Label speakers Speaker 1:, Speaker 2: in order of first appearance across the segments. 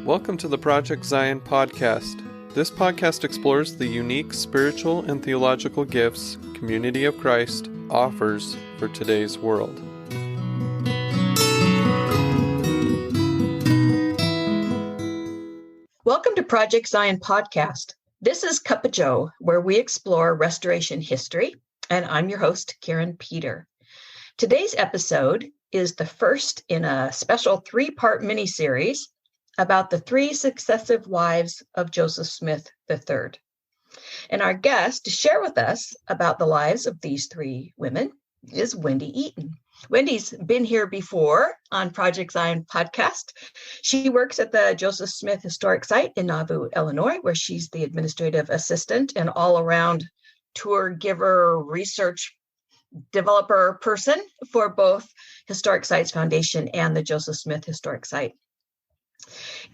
Speaker 1: Welcome to the Project Zion podcast. This podcast explores the unique spiritual and theological gifts Community of Christ offers for today's world.
Speaker 2: Welcome to Project Zion podcast. This is Cuppa Joe, where we explore restoration history, and I'm your host, Karin Peter. Today's episode is the first in a special three-part miniseries about the three successive wives of Joseph Smith III. And our guest to share with us about the lives of these three women is Wendy Eaton. Wendy's been here before on Project Zion podcast. She works at the Joseph Smith Historic Site in Nauvoo, Illinois, where she's the administrative assistant and all-around tour giver, research developer person for both Historic Sites Foundation and the Joseph Smith Historic Site.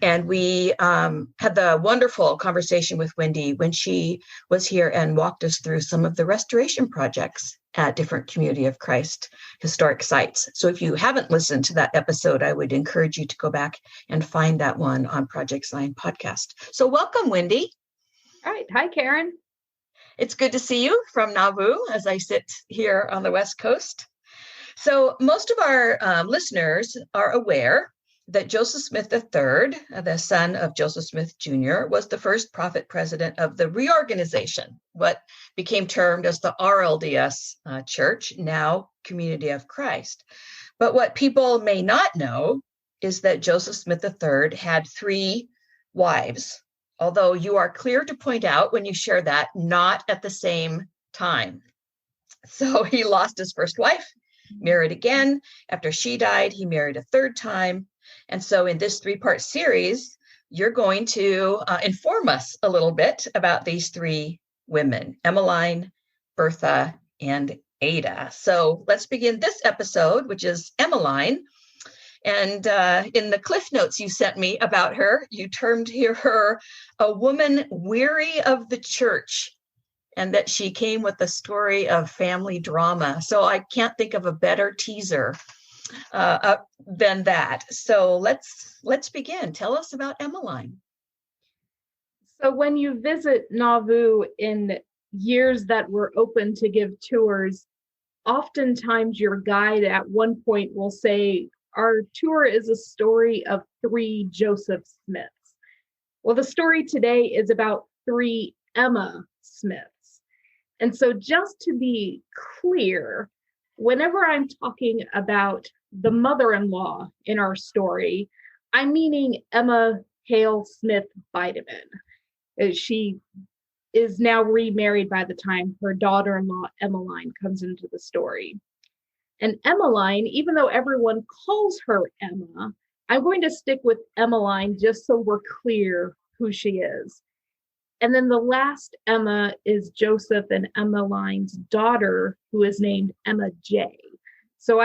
Speaker 2: And we had the wonderful conversation with Wendy when she was here and walked us through some of the restoration projects at different Community of Christ historic sites. So if you haven't listened to that episode, I would encourage you to go back and find that one on Project Zion podcast. So welcome, Wendy.
Speaker 3: All right. Hi, Karin.
Speaker 2: It's good to see you from Nauvoo as I sit here on the West Coast. So most of our listeners are aware that Joseph Smith III, the son of Joseph Smith Jr., was the first prophet president of the reorganization, what became termed as the RLDS Church, now Community of Christ. But what people may not know is that Joseph Smith III had three wives, although you are clear to point out when you share that, not at the same time. So he lost his first wife, married again. After she died, he married a third time. And so in this three-part series, you're going to inform us a little bit about these three women, Emmeline, Bertha, and Ada. So let's begin this episode, which is Emmeline. And in the cliff notes you sent me about her, you termed her a woman weary of the church, and that she came with a story of family drama. So I can't think of a better teaser than that. So let's begin. Tell us about Emmeline.
Speaker 3: So when you visit Nauvoo in years that were open to give tours, oftentimes your guide at one point will say, our tour is a story of three Joseph Smiths. Well, the story today is about three Emma Smiths. And so just to be clear, whenever I'm talking about the mother-in-law in our story, I'm meaning Emma Hale Smith Bideman. She is now remarried by the time her daughter-in-law Emmeline comes into the story. And Emmeline, even though everyone calls her Emma, I'm going to stick with Emmeline just so we're clear who she is. And then the last Emma is Joseph and Emmeline's daughter, who is named Emma J. So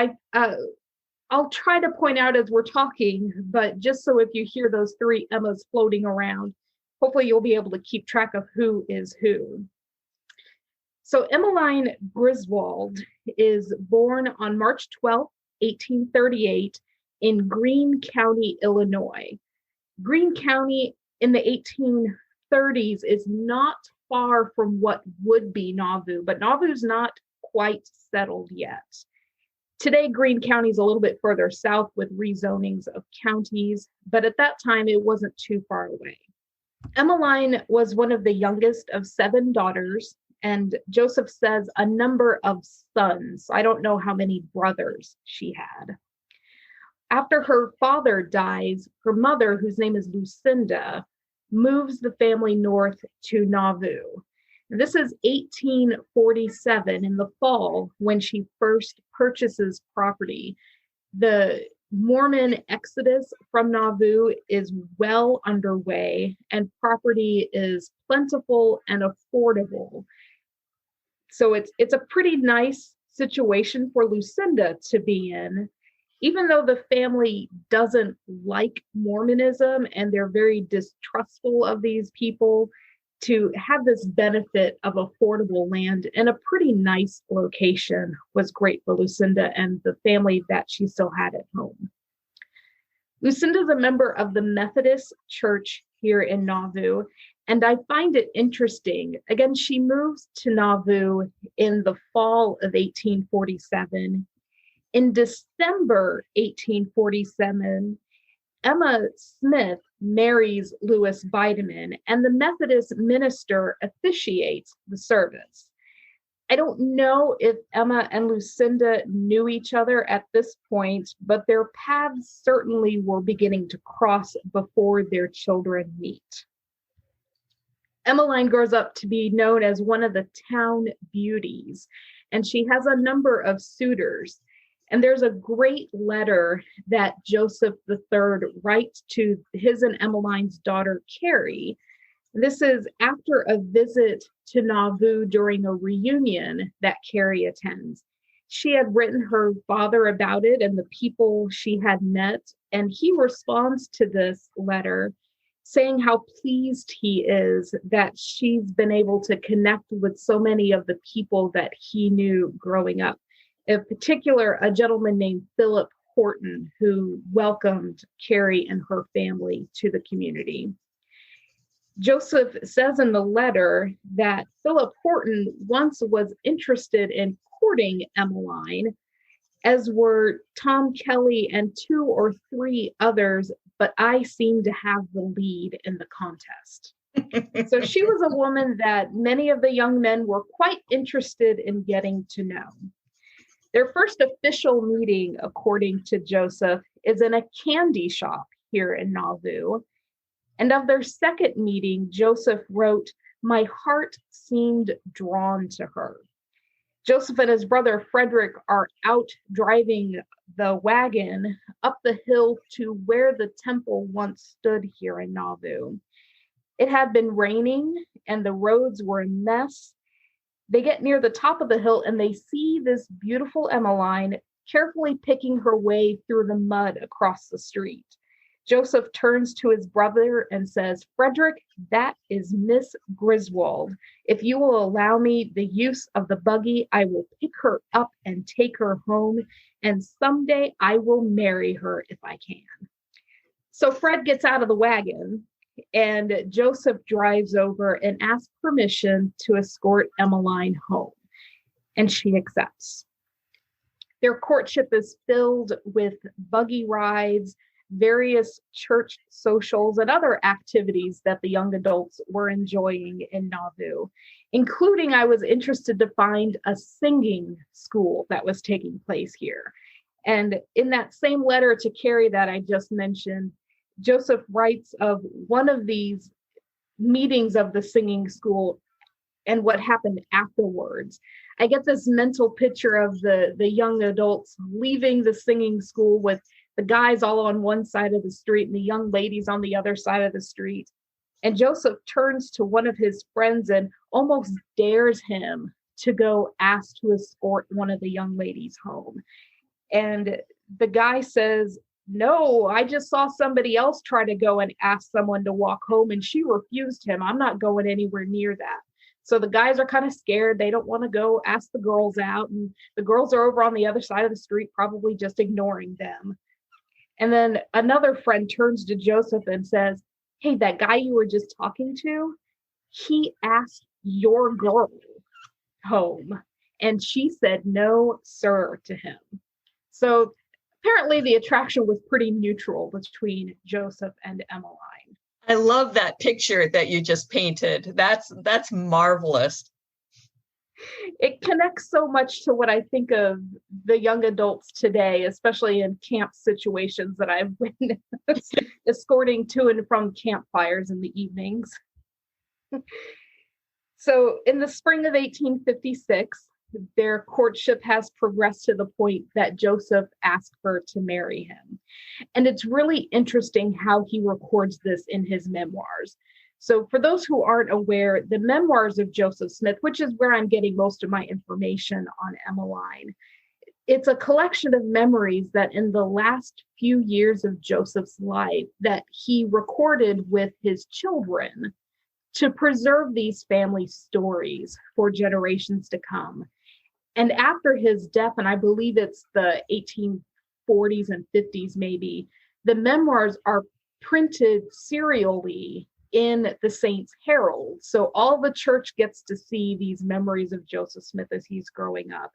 Speaker 3: I'll try to point out as we're talking, but just so if you hear those three Emmas floating around, hopefully you'll be able to keep track of who is who. So Emmeline Griswold is born on March 12, 1838 in Greene County, Illinois. Greene County in the 1830s is not far from what would be Nauvoo, but Nauvoo's not quite settled yet. Today, Greene County is a little bit further south with rezonings of counties, but at that time, it wasn't too far away. Emmeline was one of the youngest of 7 daughters, and Joseph says a number of sons. I don't know how many brothers she had. After her father dies, her mother, whose name is Lucinda, moves the family north to Nauvoo. This is 1847 in the fall when she first purchases property. The Mormon exodus from Nauvoo is well underway, and property is plentiful and affordable. So it's a pretty nice situation for Lucinda to be in, even though the family doesn't like Mormonism and they're very distrustful of these people. To have this benefit of affordable land in a pretty nice location was great for Lucinda and the family that she still had at home. Lucinda is a member of the Methodist Church here in Nauvoo, and I find it interesting. Again, she moves to Nauvoo in the fall of 1847. In December 1847, Emma Smith marries Louis Bideman, and the Methodist minister officiates the service. I don't know if Emma and Lucinda knew each other at this point, but their paths certainly were beginning to cross before their children meet. Emmeline grows up to be known as one of the town beauties, and she has a number of suitors. And there's a great letter that Joseph III writes to his and Emmeline's daughter, Carrie. This is after a visit to Nauvoo during a reunion that Carrie attends. She had written her father about it and the people she had met, and he responds to this letter saying how pleased he is that she's been able to connect with so many of the people that he knew growing up. In particular, a gentleman named Philip Horton, who welcomed Carrie and her family to the community. Joseph says in the letter that Philip Horton once was interested in courting Emmeline, as were Tom Kelly and 2 or 3 others, but I seem to have the lead in the contest. So she was a woman that many of the young men were quite interested in getting to know. Their first official meeting, according to Joseph, is in a candy shop here in Nauvoo. And of their second meeting, Joseph wrote, "My heart seemed drawn to her." Joseph and his brother Frederick are out driving the wagon up the hill to where the temple once stood here in Nauvoo. It had been raining and the roads were a mess. They get near the top of the hill and they see this beautiful Emmeline carefully picking her way through the mud across the street. Joseph turns to his brother and says, "Frederick, that is Miss Griswold. If you will allow me the use of the buggy, I will pick her up and take her home, and someday I will marry her if I can." So Fred gets out of the wagon, and Joseph drives over and asks permission to escort Emmeline home, and she accepts. Their courtship is filled with buggy rides, various church socials, and other activities that the young adults were enjoying in Nauvoo, including, I was interested to find a singing school that was taking place here. And in that same letter to Carrie that I just mentioned, Joseph writes of one of these meetings of the singing school and what happened afterwards. I get this mental picture of the young adults leaving the singing school with the guys all on one side of the street and the young ladies on the other side of the street. And Joseph turns to one of his friends and almost dares him to go ask to escort one of the young ladies home. And the guy says, "No, I just saw somebody else try to go and ask someone to walk home and she refused him. I'm not going anywhere near that." So the guys are kind of scared. They don't want to go ask the girls out. And the girls are over on the other side of the street, probably just ignoring them. And then another friend turns to Joseph and says, "Hey, that guy you were just talking to, he asked your girl home. And she said, 'No, sir,' to him." So apparently the attraction was pretty neutral between Joseph and Emmeline.
Speaker 2: I love that picture that you just painted. That's marvelous.
Speaker 3: It connects so much to what I think of the young adults today, especially in camp situations that I've witnessed, escorting to and from campfires in the evenings. So in the spring of 1856, their courtship has progressed to the point that Joseph asked her to marry him. And it's really interesting how he records this in his memoirs. So for those who aren't aware, the memoirs of Joseph Smith, which is where I'm getting most of my information on Emmeline, it's a collection of memories that in the last few years of Joseph's life that he recorded with his children to preserve these family stories for generations to come. And after his death, and I believe it's the 1840s and 50s maybe, The memoirs are printed serially in the Saints Herald. So all the church gets to see these memories of Joseph Smith as he's growing up.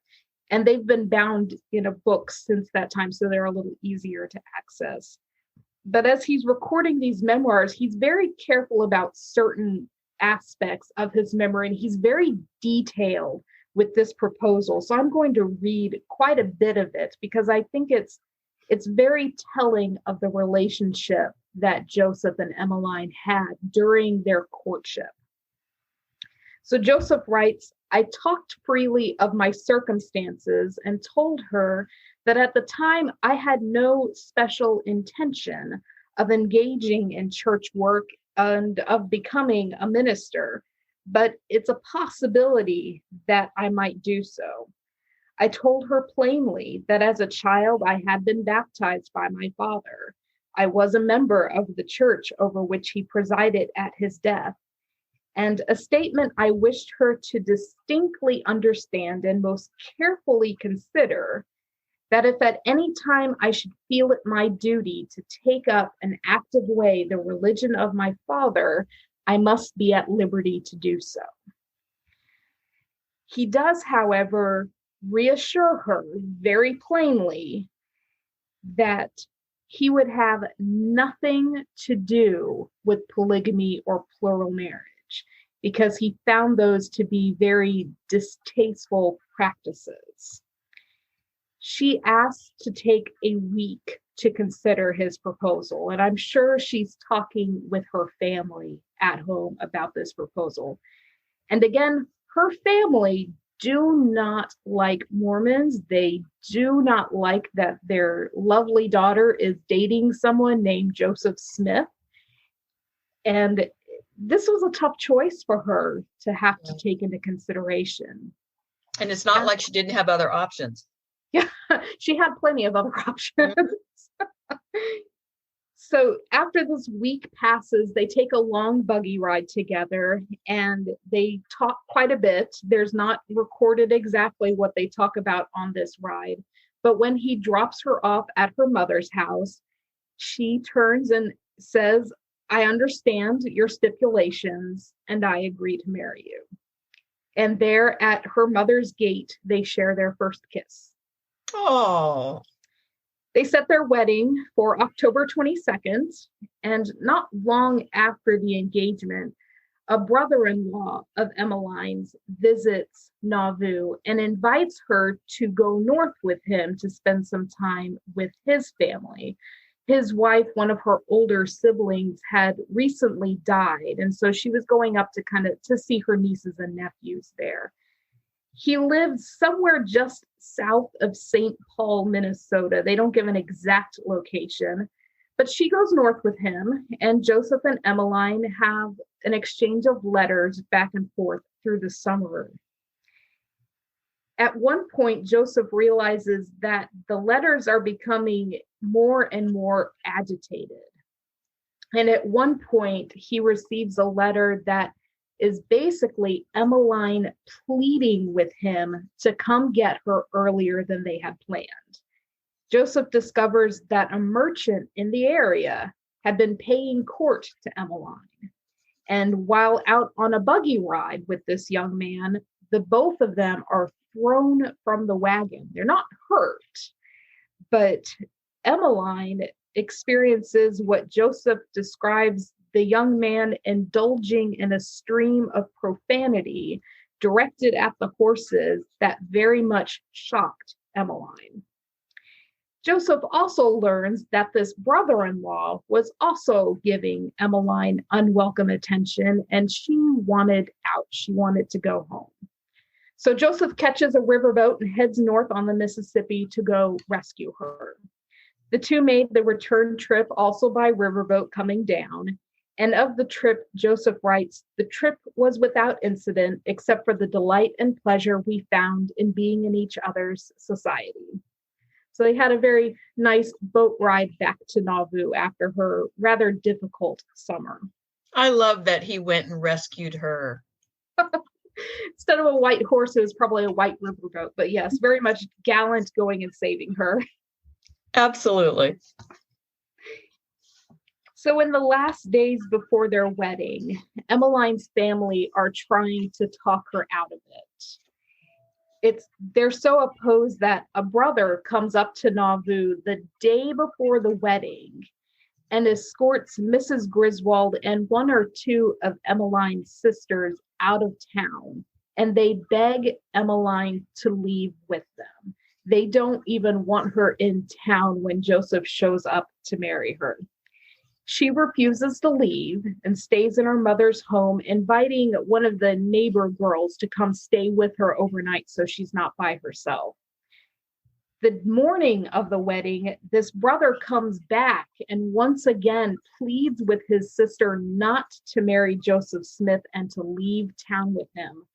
Speaker 3: And they've been bound in a book since that time, so they're a little easier to access. But as he's recording these memoirs, he's very careful about certain aspects of his memory, and he's very detailed with this proposal. So I'm going to read quite a bit of it because I think it's very telling of the relationship that Joseph and Emmeline had during their courtship. So Joseph writes, I talked freely of my circumstances and told her that at the time I had no special intention of engaging in church work and of becoming a minister, but it's a possibility that I might do so. I told her plainly that as a child I had been baptized by my father. I was a member of the church over which he presided at his death, and a statement I wished her to distinctly understand and most carefully consider, that if at any time I should feel it my duty to take up an active way the religion of my father, I must be at liberty to do so. He does, however, reassure her very plainly that he would have nothing to do with polygamy or plural marriage because he found those to be very distasteful practices. She asked to take a week to consider his proposal, and I'm sure she's talking with her family at home about this proposal. And again, her family do not like Mormons. They do not like that their lovely daughter is dating someone named Joseph Smith. And this was a tough choice for her to have to take into consideration.
Speaker 2: And it's not like she didn't have other options.
Speaker 3: Yeah, she had plenty of other options. So after this week passes, they take a long buggy ride together and they talk quite a bit. There's not recorded exactly what they talk about on this ride, but when he drops her off at her mother's house, she turns and says, I understand your stipulations and I agree to marry you. And there at her mother's gate, they share their first kiss.
Speaker 2: Oh.
Speaker 3: They set their wedding for October 22nd, and not long after the engagement, a brother-in-law of Emmeline's visits Nauvoo and invites her to go north with him to spend some time with his family. His wife, one of her older siblings, had recently died, and so she was going up to see her nieces and nephews there. He lives somewhere just south of St. Paul, Minnesota. They don't give an exact location, but she goes north with him, and Joseph and Emmeline have an exchange of letters back and forth through the summer. At one point, Joseph realizes that the letters are becoming more and more agitated. And at one point, he receives a letter that is basically Emmeline pleading with him to come get her earlier than they had planned. Joseph discovers that a merchant in the area had been paying court to Emmeline. And while out on a buggy ride with this young man, the both of them are thrown from the wagon. They're not hurt, but Emmeline experiences what Joseph describes the young man indulging in a stream of profanity directed at the horses that very much shocked Emmeline. Joseph also learns that this brother-in-law was also giving Emmeline unwelcome attention, and she wanted out. She wanted to go home. So Joseph catches a riverboat and heads north on the Mississippi to go rescue her. The two made the return trip also by riverboat coming down. And of the trip, Joseph writes, the trip was without incident except for the delight and pleasure we found in being in each other's society. So they had a very nice boat ride back to Nauvoo after her rather difficult summer.
Speaker 2: I love that he went and rescued her.
Speaker 3: Instead of a white horse, it was probably a white riverboat. But yes, very much gallant going and saving her.
Speaker 2: Absolutely.
Speaker 3: So in the last days before their wedding, Emmeline's family are trying to talk her out of it. They're so opposed that a brother comes up to Nauvoo the day before the wedding and escorts Mrs. Griswold and one or two of Emmeline's sisters out of town. And they beg Emmeline to leave with them. They don't even want her in town when Joseph shows up to marry her. She refuses to leave and stays in her mother's home, inviting one of the neighbor girls to come stay with her overnight so she's not by herself. The morning of the wedding, this brother comes back and once again pleads with his sister not to marry Joseph Smith and to leave town with him.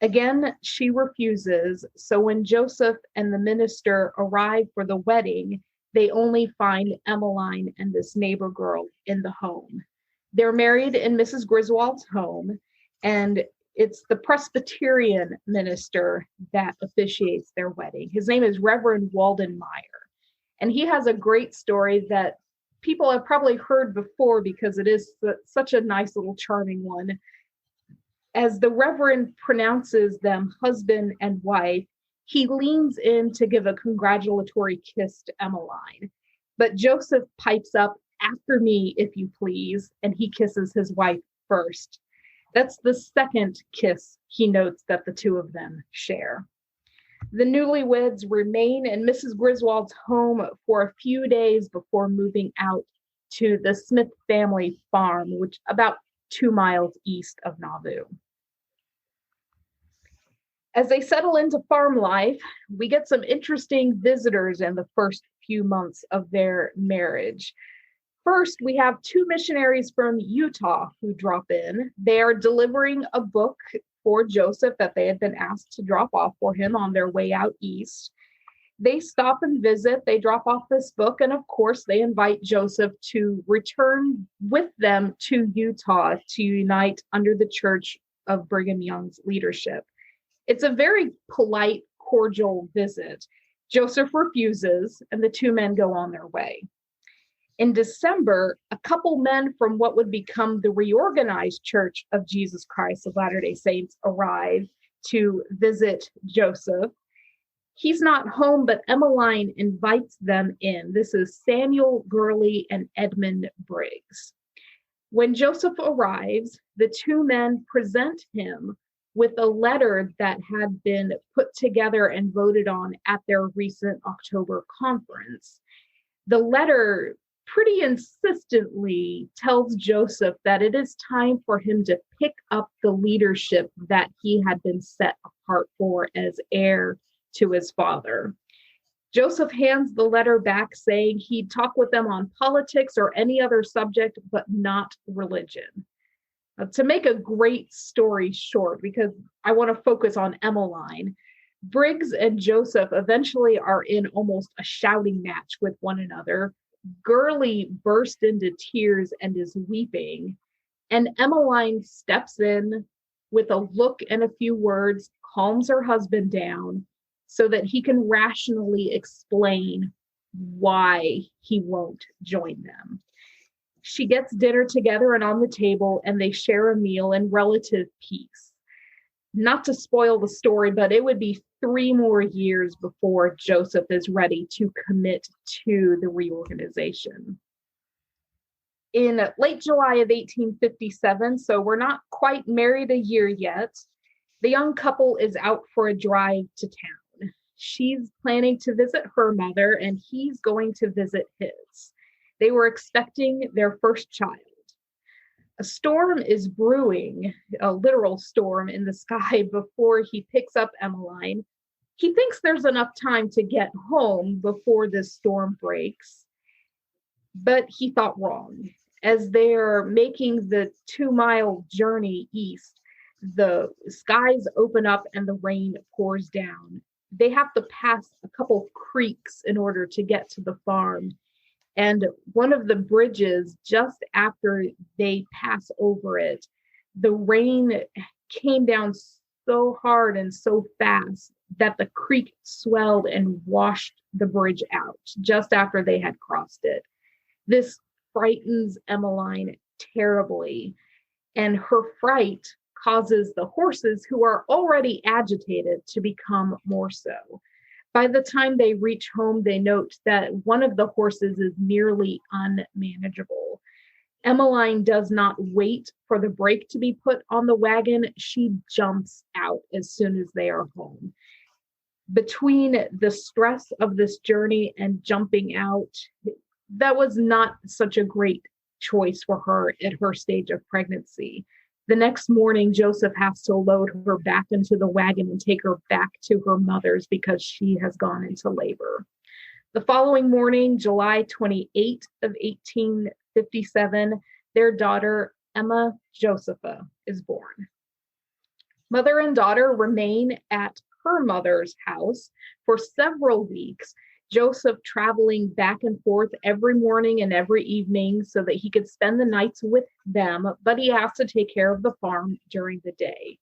Speaker 3: Again, she refuses, so when Joseph and the minister arrive for the wedding, they only find Emmeline and this neighbor girl in the home. They're married in Mrs. Griswold's home, and it's the Presbyterian minister that officiates their wedding. His name is Reverend Walden Meyer, and he has a great story that people have probably heard before because it is such a nice little charming one. As the Reverend pronounces them husband and wife, he leans in to give a congratulatory kiss to Emmeline. But Joseph pipes up, "After me, if you please," and he kisses his wife first. That's the second kiss he notes that the two of them share. The newlyweds remain in Mrs. Griswold's home for a few days before moving out to the Smith family farm, which about 2 miles east of Nauvoo. As they settle into farm life, we get some interesting visitors in the first few months of their marriage. First, we have 2 missionaries from Utah who drop in. They are delivering a book for Joseph that they had been asked to drop off for him on their way out east. They stop and visit, they drop off this book, and of course, they invite Joseph to return with them to Utah to unite under the Church of Brigham Young's leadership. It's a very polite, cordial visit. Joseph refuses, and the 2 men go on their way. In December, a couple men from what would become the reorganized Church of Jesus Christ of Latter-day Saints arrive to visit Joseph. He's not home, but Emmeline invites them in. This is Samuel Gurley and Edmund Briggs. When Joseph arrives, the 2 men present him with a letter that had been put together and voted on at their recent October conference. The letter pretty insistently tells Joseph that it is time for him to pick up the leadership that he had been set apart for as heir to his father. Joseph hands the letter back saying he'd talk with them on politics or any other subject, but not religion. To make a great story short, because I want to focus on Emmeline, Briggs and Joseph eventually are in almost a shouting match with one another. Gurley burst into tears and is weeping, and Emmeline steps in with a look and a few words, calms her husband down so that he can rationally explain why he won't join them. She gets dinner together and on the table, and they share a meal in relative peace. Not to spoil the story, but it would be 3 more years before Joseph is ready to commit to the reorganization. In late July of 1857, so we're not quite married a year yet, the young couple is out for a drive to town. She's planning to visit her mother, and he's going to visit his. They were expecting their first child. A storm is brewing, a literal storm in the sky before he picks up Emmeline. He thinks there's enough time to get home before this storm breaks, but he thought wrong. As they're making the 2-mile journey east, the skies open up and the rain pours down. They have to pass a couple creeks in order to get to the farm. And one of the bridges, just after they pass over it, the rain came down so hard and so fast that the creek swelled and washed the bridge out just after they had crossed it. This frightens Emmeline terribly, and her fright causes the horses, who are already agitated, to become more so. By the time they reach home, they note that one of the horses is nearly unmanageable. Emmeline does not wait for the brake to be put on the wagon. She jumps out as soon as they are home. Between the stress of this journey and jumping out, that was not such a great choice for her at her stage of pregnancy. The next morning, Joseph has to load her back into the wagon and take her back to her mother's because she has gone into labor. The following morning, July 28th of 1857, their daughter, Emma Josepha, is born. Mother and daughter remain at her mother's house for several weeks, Joseph traveling back and forth every morning and every evening so that he could spend the nights with them, but he has to take care of the farm during the day.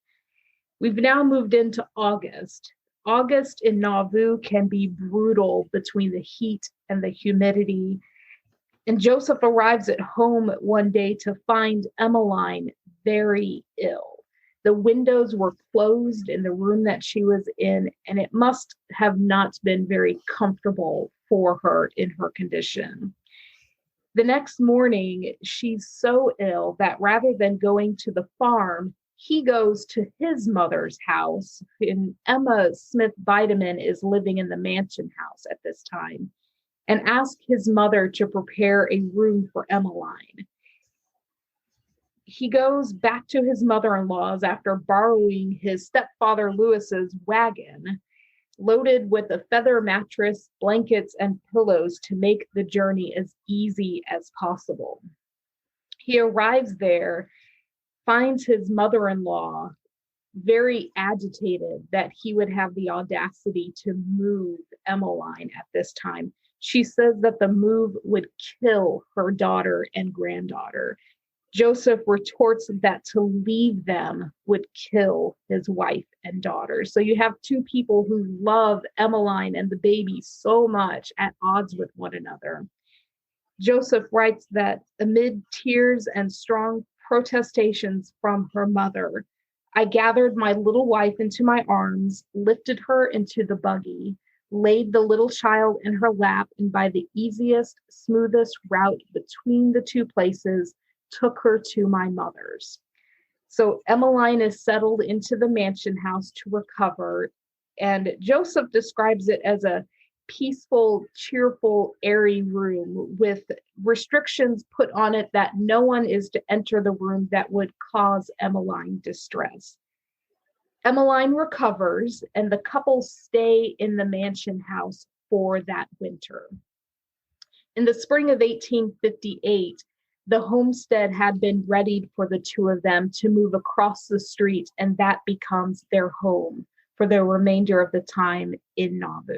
Speaker 3: We've now moved into August. August in Nauvoo can be brutal between the heat and the humidity. And Joseph arrives at home one day to find Emmeline very ill. The windows were closed in the room that she was in, and it must have not been very comfortable for her in her condition. The next morning, she's so ill that rather than going to the farm, he goes to his mother's house. And Emma Smith Vitamin is living in the mansion house at this time, and asks his mother to prepare a room for Emmeline. He goes back to his mother-in-law's after borrowing his stepfather Lewis's wagon, loaded with a feather mattress, blankets, and pillows to make the journey as easy as possible. He arrives there, finds his mother-in-law very agitated that he would have the audacity to move Emmeline at this time. She says that the move would kill her daughter and granddaughter. Joseph retorts that to leave them would kill his wife and daughter. So you have two people who love Emmeline and the baby so much at odds with one another. Joseph writes that amid tears and strong protestations from her mother, I gathered my little wife into my arms, lifted her into the buggy, laid the little child in her lap, and by the easiest, smoothest route between the two places, took her to my mother's. So Emmeline is settled into the mansion house to recover, and Joseph describes it as a peaceful, cheerful, airy room with restrictions put on it that no one is to enter the room that would cause Emmeline distress. Emmeline recovers, and the couple stay in the mansion house for that winter. In the spring of 1858, the homestead had been readied for the two of them to move across the street, and that becomes their home for the remainder of the time in Nauvoo.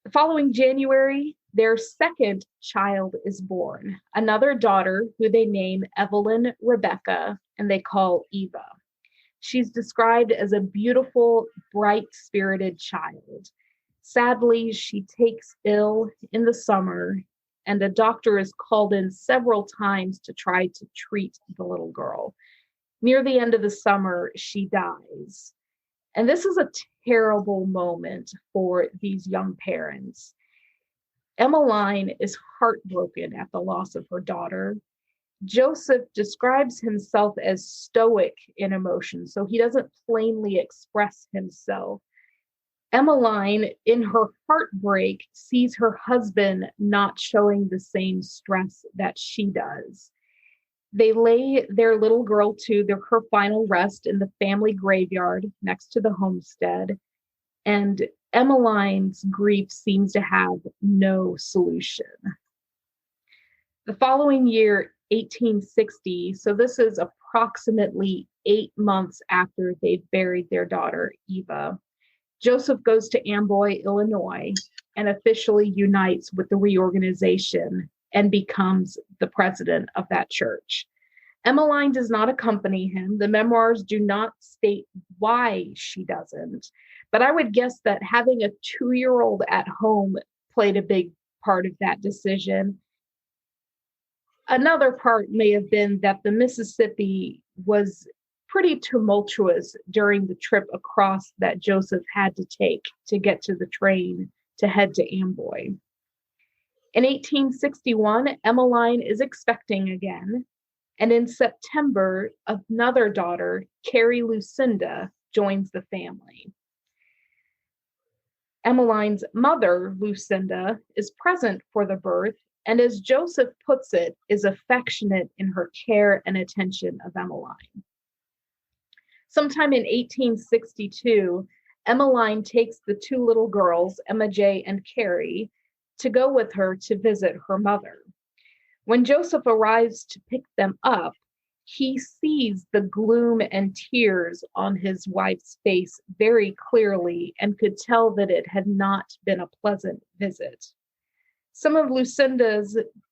Speaker 3: The following January, their second child is born, another daughter who they name Evelyn Rebecca, and they call Eva. She's described as a beautiful, bright-spirited child. Sadly, she takes ill in the summer, and a doctor is called in several times to try to treat the little girl. Near the end of the summer, she dies. And this is a terrible moment for these young parents. Emmeline is heartbroken at the loss of her daughter. Joseph describes himself as stoic in emotion, so he doesn't plainly express himself. Emmeline, in her heartbreak, sees her husband not showing the same stress that she does. They lay their little girl to her final rest in the family graveyard next to the homestead, and Emmeline's grief seems to have no solution. The following year, 1860, so this is approximately 8 months after they've buried their daughter, Eva, Joseph goes to Amboy, Illinois, and officially unites with the reorganization and becomes the president of that church. Emmeline does not accompany him. The memoirs do not state why she doesn't, but I would guess that having a 2-year-old at home played a big part of that decision. Another part may have been that the Mississippi was pretty tumultuous during the trip across that Joseph had to take to get to the train to head to Amboy. In 1861, Emmeline is expecting again, and in September, another daughter, Carrie Lucinda, joins the family. Emmeline's mother, Lucinda, is present for the birth, and as Joseph puts it, is affectionate in her care and attention of Emmeline. Sometime in 1862, Emmeline takes the two little girls, Emma J. and Carrie, to go with her to visit her mother. When Joseph arrives to pick them up, he sees the gloom and tears on his wife's face very clearly and could tell that it had not been a pleasant visit. Some of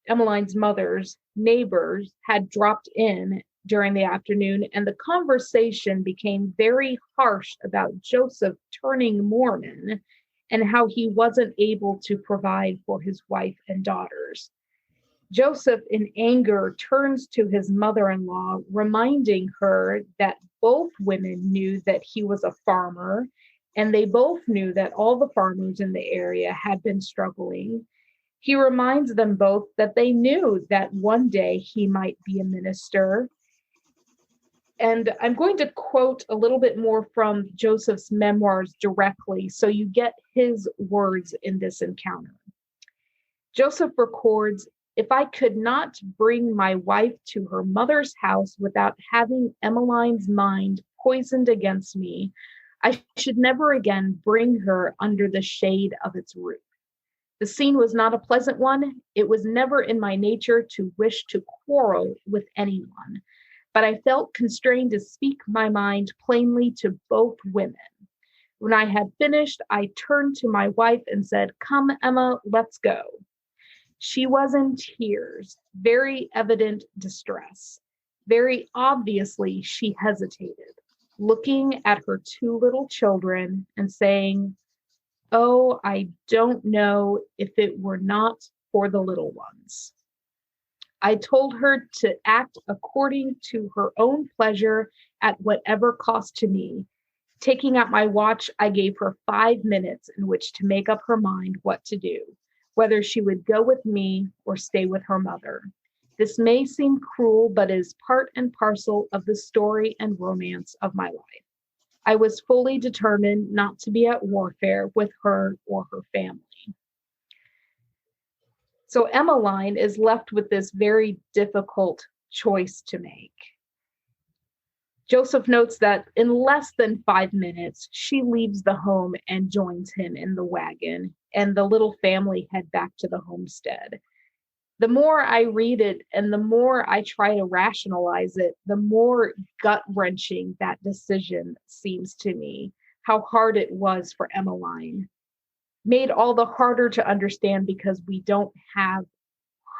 Speaker 3: Emmeline's mother's neighbors had dropped in during the afternoon, and the conversation became very harsh about Joseph turning Mormon and how he wasn't able to provide for his wife and daughters. Joseph, in anger, turns to his mother-in-law, reminding her that both women knew that he was a farmer, and they both knew that all the farmers in the area had been struggling. He reminds them both that they knew that one day he might be a minister. And I'm going to quote a little bit more from Joseph's memoirs directly, so you get his words in this encounter. Joseph records, "If I could not bring my wife to her mother's house without having Emmeline's mind poisoned against me, I should never again bring her under the shade of its roof. The scene was not a pleasant one. It was never in my nature to wish to quarrel with anyone, but I felt constrained to speak my mind plainly to both women. When I had finished, I turned to my wife and said, 'Come, Emma, let's go.' She was in tears, very evident distress. Very obviously, she hesitated, looking at her two little children and saying, 'Oh, I don't know if it were not for the little ones.' I told her to act according to her own pleasure at whatever cost to me. Taking out my watch, I gave her 5 minutes in which to make up her mind what to do, whether she would go with me or stay with her mother. This may seem cruel, but is part and parcel of the story and romance of my life. I was fully determined not to be at warfare with her or her family." So Emmeline is left with this very difficult choice to make. Joseph notes that in less than 5 minutes, she leaves the home and joins him in the wagon, and the little family head back to the homestead. The more I read it and the more I try to rationalize it, the more gut-wrenching that decision seems to me, how hard it was for Emmeline. Made all the harder to understand because we don't have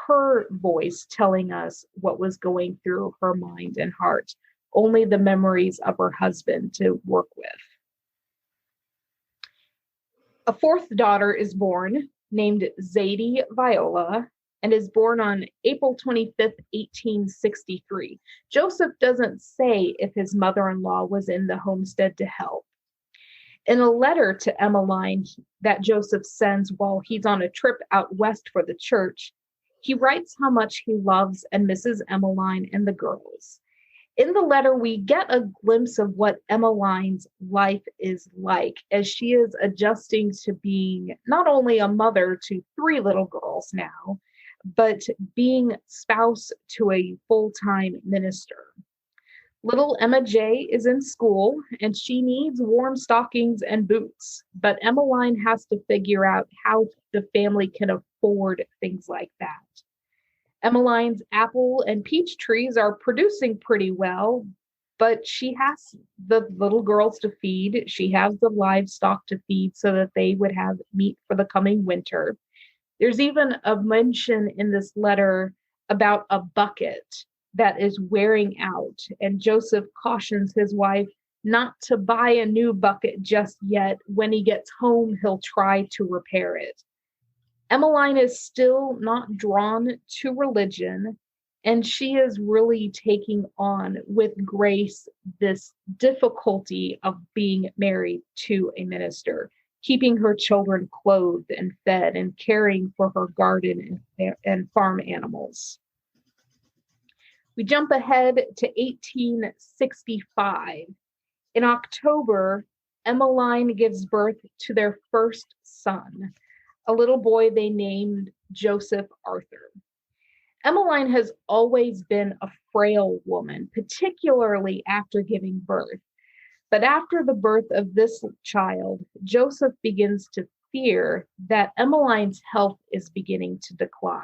Speaker 3: her voice telling us what was going through her mind and heart, only the memories of her husband to work with. A fourth daughter is born, named Zadie Viola, and is born on April 25th, 1863. Joseph doesn't say if his mother-in-law was in the homestead to help. In a letter to Emmeline that Joseph sends while he's on a trip out west for the church, he writes how much he loves and misses Emmeline and the girls. In the letter, we get a glimpse of what Emmeline's life is like as she is adjusting to being not only a mother to 3 little girls now, but being spouse to a full-time minister. Little Emma J. is in school and she needs warm stockings and boots, but Emmeline has to figure out how the family can afford things like that. Emmeline's apple and peach trees are producing pretty well, but she has the little girls to feed. She has the livestock to feed so that they would have meat for the coming winter. There's even a mention in this letter about a bucket that is wearing out, and Joseph cautions his wife not to buy a new bucket just yet. When he gets home, he'll try to repair it. Emmeline is still not drawn to religion, And she is really taking on with grace this difficulty of being married to a minister, keeping her children clothed and fed, and caring for her garden and farm animals. We jump ahead to 1865. In October, Emmeline gives birth to their first son, a little boy they named Joseph Arthur. Emmeline has always been a frail woman, particularly after giving birth. But after the birth of this child, Joseph begins to fear that Emmeline's health is beginning to decline.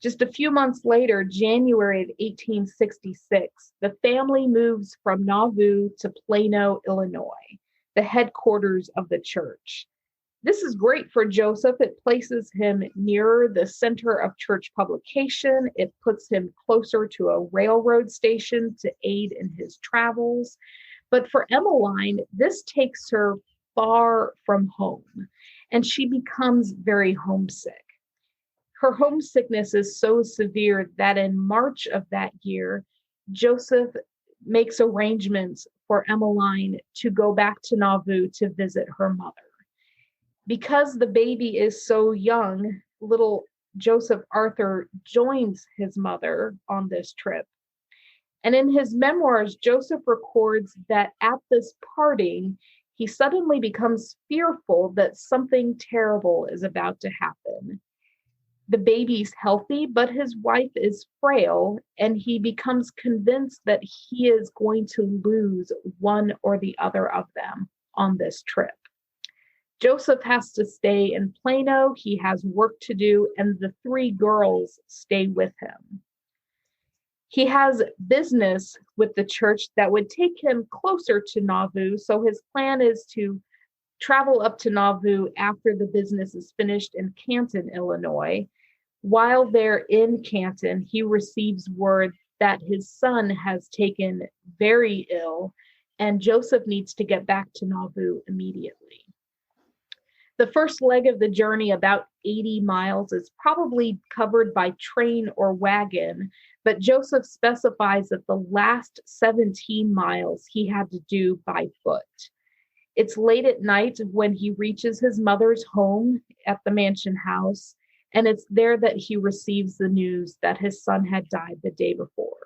Speaker 3: Just a few months later, January of 1866, the family moves from Nauvoo to Plano, Illinois, the headquarters of the church. This is great for Joseph. It places him nearer the center of church publication. It puts him closer to a railroad station to aid in his travels. But for Emmeline, this takes her far from home, and she becomes very homesick. Her homesickness is so severe that in March of that year, Joseph makes arrangements for Emmeline to go back to Nauvoo to visit her mother. Because the baby is so young, little Joseph Arthur joins his mother on this trip. And in his memoirs, Joseph records that at this parting, he suddenly becomes fearful that something terrible is about to happen. The baby's healthy, but his wife is frail, and he becomes convinced that he is going to lose one or the other of them on this trip. Joseph has to stay in Plano. He has work to do, and the three girls stay with him. He has business with the church that would take him closer to Nauvoo, so his plan is to travel up to Nauvoo after the business is finished in Canton, Illinois. While they're in Canton, he receives word that his son has taken very ill, and Joseph needs to get back to Nauvoo immediately. The first leg of the journey, about 80 miles, is probably covered by train or wagon, but Joseph specifies that the last 17 miles he had to do by foot. It's late at night when he reaches his mother's home at the mansion house, and it's there that he receives the news that his son had died the day before.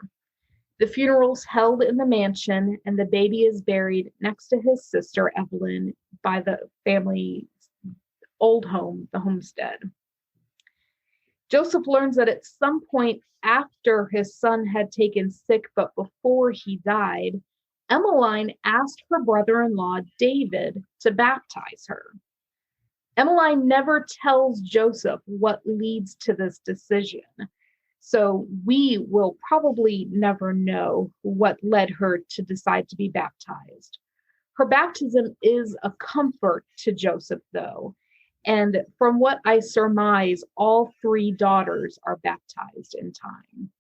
Speaker 3: The funeral's held in the mansion, and the baby is buried next to his sister, Evelyn, by the family's old home, the homestead. Joseph learns that at some point after his son had taken sick, but before he died, Emmeline asked her brother-in-law, David, to baptize her. Emmeline never tells Joseph what leads to this decision, so we will probably never know what led her to decide to be baptized. Her baptism is a comfort to Joseph, though, and from what I surmise, all three daughters are baptized in time.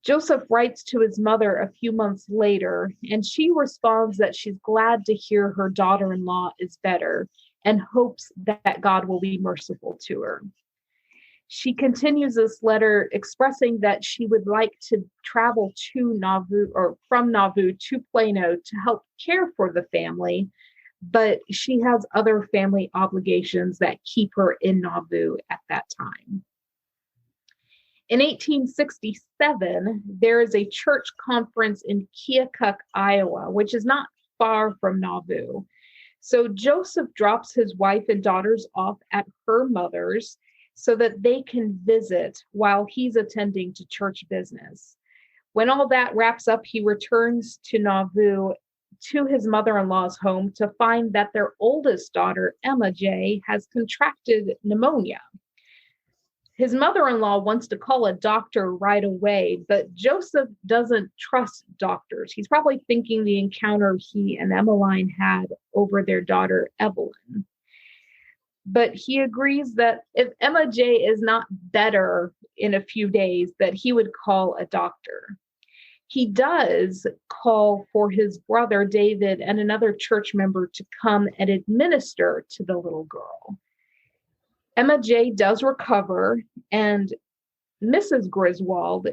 Speaker 3: Joseph writes to his mother a few months later, and she responds that she's glad to hear her daughter-in-law is better and hopes that God will be merciful to her. She continues this letter expressing that she would like to travel to Nauvoo, or from Nauvoo to Plano, to help care for the family, but she has other family obligations that keep her in Nauvoo at that time. In 1867, there is a church conference in Keokuk, Iowa, which is not far from Nauvoo. So Joseph drops his wife and daughters off at her mother's so that they can visit while he's attending to church business. When all that wraps up, he returns to Nauvoo to his mother-in-law's home to find that their oldest daughter, Emma J., has contracted pneumonia. His mother-in-law wants to call a doctor right away, but Joseph doesn't trust doctors. He's probably thinking the encounter he and Emmeline had over their daughter, Evelyn. But he agrees that if Emma J. is not better in a few days, that he would call a doctor. He does call for his brother, David, and another church member to come and administer to the little girl. Emma J. does recover, and Mrs. Griswold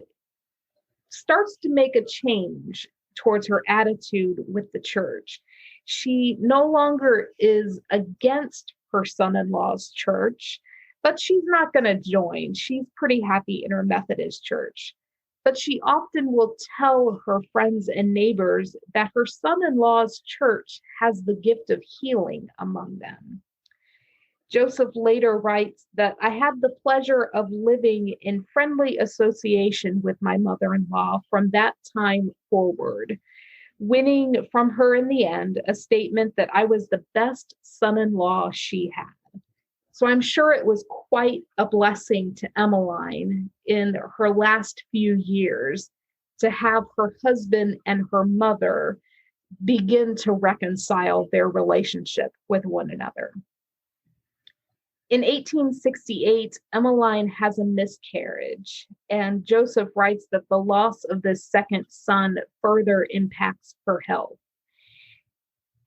Speaker 3: starts to make a change towards her attitude with the church. She no longer is against her son-in-law's church, but she's not going to join. She's pretty happy in her Methodist church. But she often will tell her friends and neighbors that her son-in-law's church has the gift of healing among them. Joseph later writes that I had the pleasure of living in friendly association with my mother-in-law from that time forward, winning from her in the end a statement that I was the best son-in-law she had. So I'm sure it was quite a blessing to Emmeline in her last few years to have her husband and her mother begin to reconcile their relationship with one another. In 1868, Emmeline has a miscarriage, and Joseph writes that the loss of this second son further impacts her health.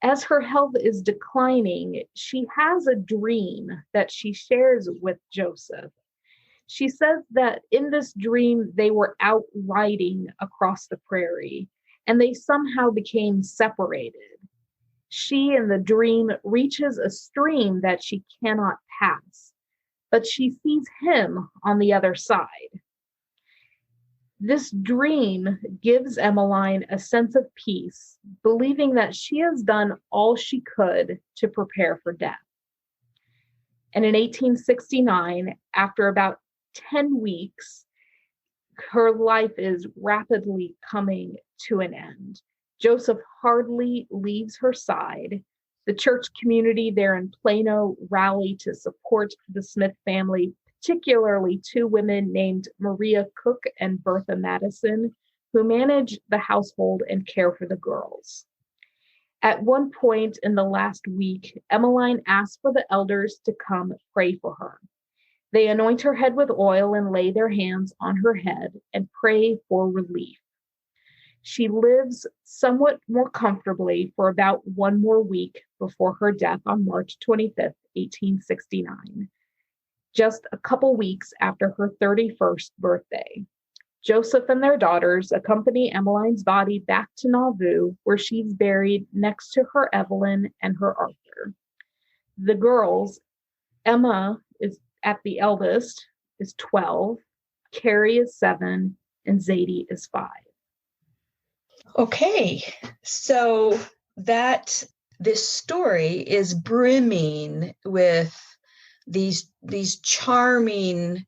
Speaker 3: As her health is declining, she has a dream that she shares with Joseph. She says that in this dream, they were out riding across the prairie, and they somehow became separated. She in the dream reaches a stream that she cannot pass, but she sees him on the other side. This dream gives Emmeline a sense of peace, believing that she has done all she could to prepare for death. And in 1869, after about 10 weeks, her life is rapidly coming to an end. Joseph hardly leaves her side. The church community there in Plano rally to support the Smith family, particularly two women named Maria Cook and Bertha Madison, who manage the household and care for the girls. At one point in the last week, Emmeline asks for the elders to come pray for her. They anoint her head with oil and lay their hands on her head and pray for relief. She lives somewhat more comfortably for about one more week before her death on March 25th, 1869, just a couple weeks after her 31st birthday. Joseph and their daughters accompany Emmeline's body back to Nauvoo, where she's buried next to her Evelyn and her Arthur. The girls, Emma is at the eldest, is 12, Carrie is 7, and Zadie is 5.
Speaker 2: Okay, so this story is brimming with these charming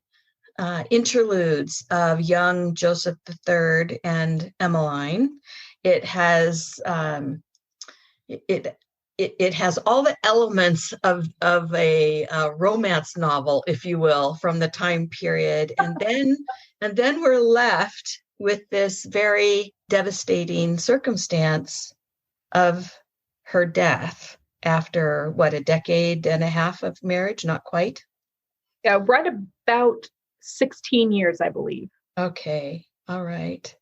Speaker 2: interludes of young Joseph III and Emmeline. It has it has all the elements of a romance novel, if you will, from the time period, and then we're left with this very devastating circumstance of her death after, a decade and a half of marriage? Not quite.
Speaker 3: Yeah, right about 16 years, I believe.
Speaker 2: Okay. All right.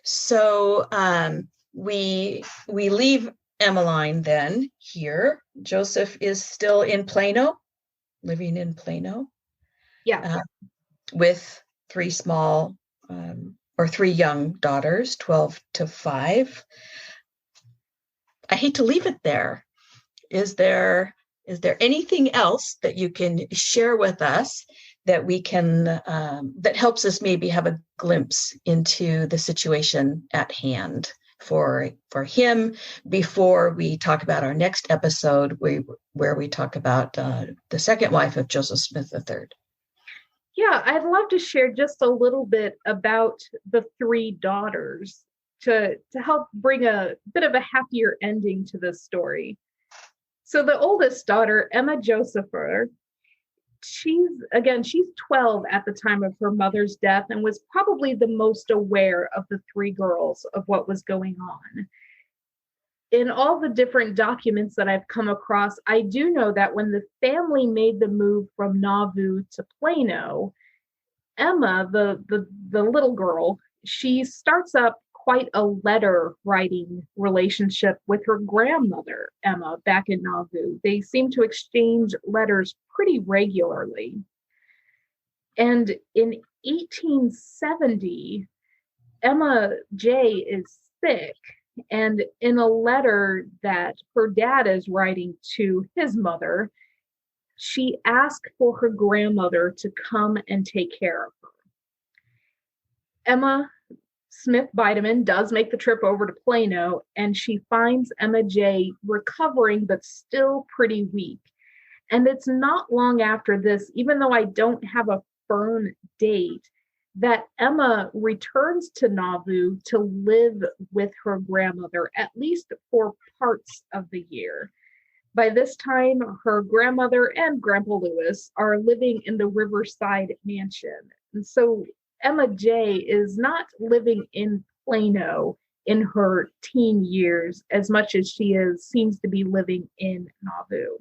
Speaker 2: So we leave Emmeline then here. Joseph is still in Plano, living in Plano.
Speaker 3: Yeah.
Speaker 2: With three young daughters, 12 to 5. I hate to leave it there. Is there anything else that you can share with us that we can that helps us maybe have a glimpse into the situation at hand for him before we talk about our next episode where we talk about the second wife of Joseph Smith III?
Speaker 3: Yeah, I'd love to share just a little bit about the three daughters to help bring a bit of a happier ending to this story. So the oldest daughter, Emma Josepher, she's 12 at the time of her mother's death and was probably the most aware of the three girls of what was going on. In all the different documents that I've come across, I do know that when the family made the move from Nauvoo to Plano, Emma, the little girl, she starts up quite a letter writing relationship with her grandmother, Emma, back in Nauvoo. They seem to exchange letters pretty regularly. And in 1870, Emma J. is sick. And in a letter that her dad is writing to his mother, she asked for her grandmother to come and take care of her. Emma Smith Bideman does make the trip over to Plano, and she finds Emma J. recovering, but still pretty weak. And it's not long after this, even though I don't have a firm date, that Emma returns to Nauvoo to live with her grandmother, at least for parts of the year. By this time, her grandmother and Grandpa Lewis are living in the Riverside mansion. And so Emma J. is not living in Plano in her teen years as much as she seems to be living in Nauvoo.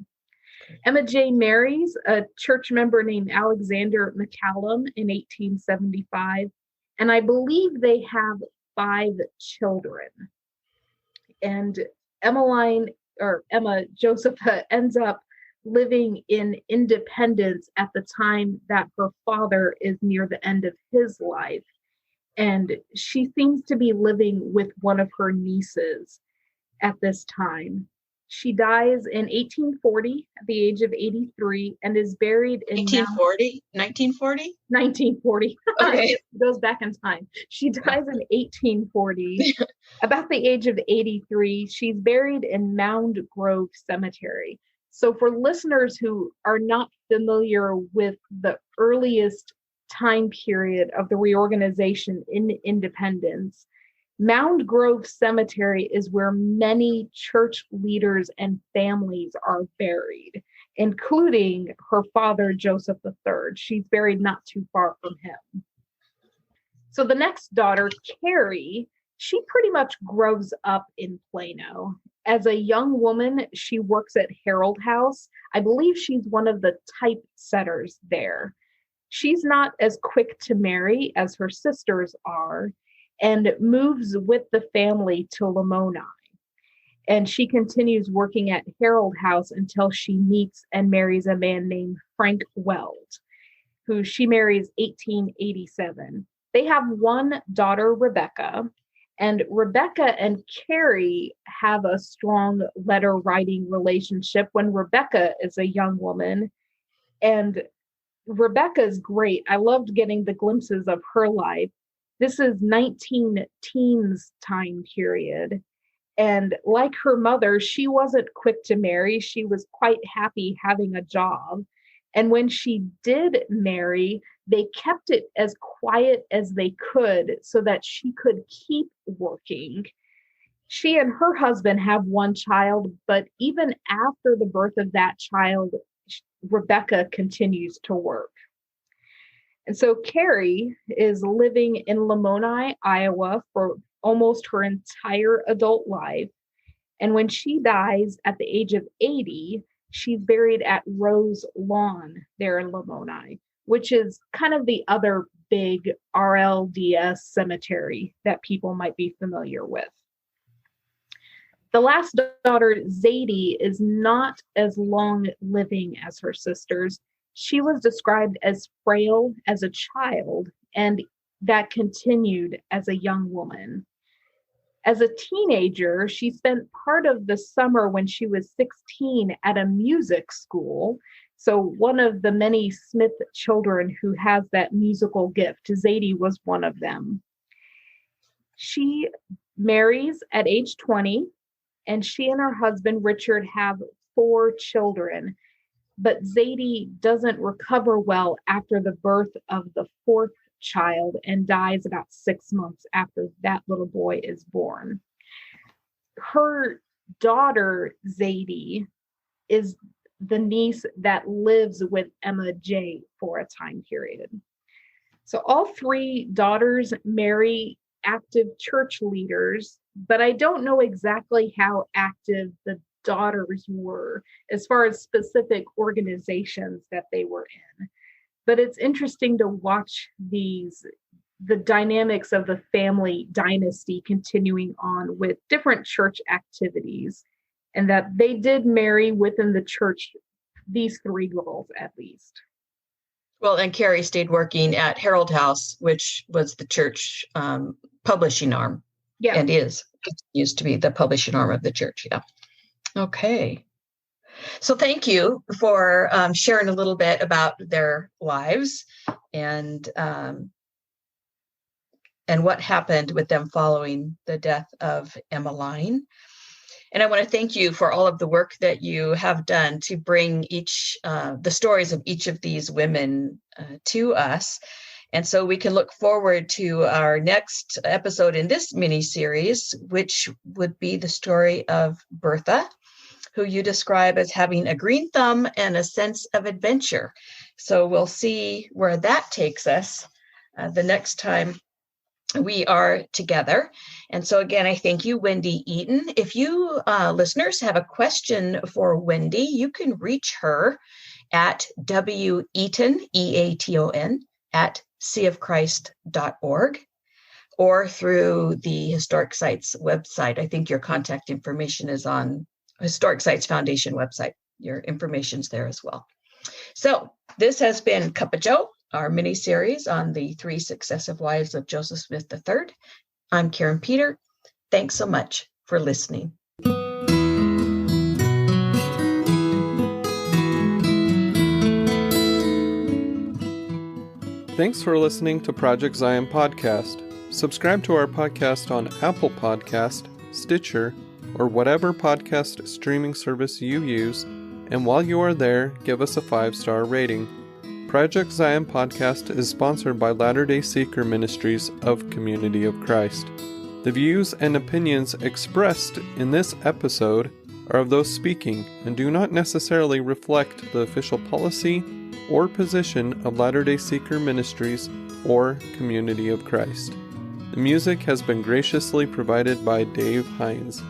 Speaker 3: Emma J. marries a church member named Alexander McCallum in 1875, and I believe they have 5 children. And Emma Josepha ends up living in Independence at the time that her father is near the end of his life. And she seems to be living with one of her nieces at this time. She dies in 1840 at the age of 83 and is buried in
Speaker 2: 1940.
Speaker 3: Okay. It goes back in time. She dies in 1840. About the age of 83, she's buried in Mound Grove Cemetery. So for listeners who are not familiar with the earliest time period of the reorganization in Independence, Mound Grove Cemetery is where many church leaders and families are buried, including her father, Joseph III. She's buried not too far from him. So the next daughter, Carrie, she pretty much grows up in Plano. As a young woman, she works at Herald House. I believe she's one of the typesetters there. She's not as quick to marry as her sisters are, and moves with the family to Lamoni. And she continues working at Herald House until she meets and marries a man named Frank Weld, who she marries 1887. They have one daughter, Rebecca, and Rebecca and Carrie have a strong letter writing relationship when Rebecca is a young woman. And Rebecca's great. I loved getting the glimpses of her life. This is 19 teens time period. And like her mother, she wasn't quick to marry. She was quite happy having a job. And when she did marry, they kept it as quiet as they could so that she could keep working. She and her husband have one child, but even after the birth of that child, Rebecca continues to work. And so Carrie is living in Lamoni, Iowa for almost her entire adult life. And when she dies at the age of 80, she's buried at Rose Lawn there in Lamoni, which is kind of the other big RLDS cemetery that people might be familiar with. The last daughter, Zadie, is not as long living as her sisters. She was described as frail as a child, and that continued as a young woman. As a teenager, she spent part of the summer when she was 16 at a music school. So one of the many Smith children who has that musical gift, Zadie was one of them. She marries at age 20, and she and her husband, Richard, have 4 children. But Zadie doesn't recover well after the birth of the 4th child and dies about 6 months after that little boy is born. Her daughter, Zadie, is the niece that lives with Emma J. for a time period. So all 3 daughters marry active church leaders, but I don't know exactly how active the daughters were as far as specific organizations that they were in. But it's interesting to watch the dynamics of the family dynasty continuing on with different church activities, and that they did marry within the church, these 3 girls at least.
Speaker 2: Well, and Carrie stayed working at Herald House, which was the church publishing arm.
Speaker 3: Yeah.
Speaker 2: And used to be the publishing arm of the church. Yeah. Okay. So thank you for sharing a little bit about their lives and what happened with them following the death of Emmeline. And I want to thank you for all of the work that you have done to bring the stories of each of these women to us. And so we can look forward to our next episode in this mini-series, which would be the story of Bertha, who you describe as having a green thumb and a sense of adventure. So we'll see where that takes us the next time we are together. And so again, I thank you, Wendy Eaton. If you listeners have a question for Wendy, you can reach her at Eaton, EATON, at seaofchrist.org, or through the Historic Sites website. I think your contact information is on Historic Sites Foundation website. Your information's there as well. So this has been Cuppa Joe, our mini-series on the 3 successive wives of Joseph Smith III. I'm Karin Peter. Thanks so much for listening.
Speaker 1: Thanks for listening to Project Zion Podcast. Subscribe to our podcast on Apple Podcast, Stitcher, or whatever podcast streaming service you use, and while you are there, give us a 5-star rating. Project Zion Podcast is sponsored by Latter-day Seeker Ministries of Community of Christ. The views and opinions expressed in this episode are of those speaking and do not necessarily reflect the official policy or position of Latter-day Seeker Ministries or Community of Christ. The music has been graciously provided by Dave Hines.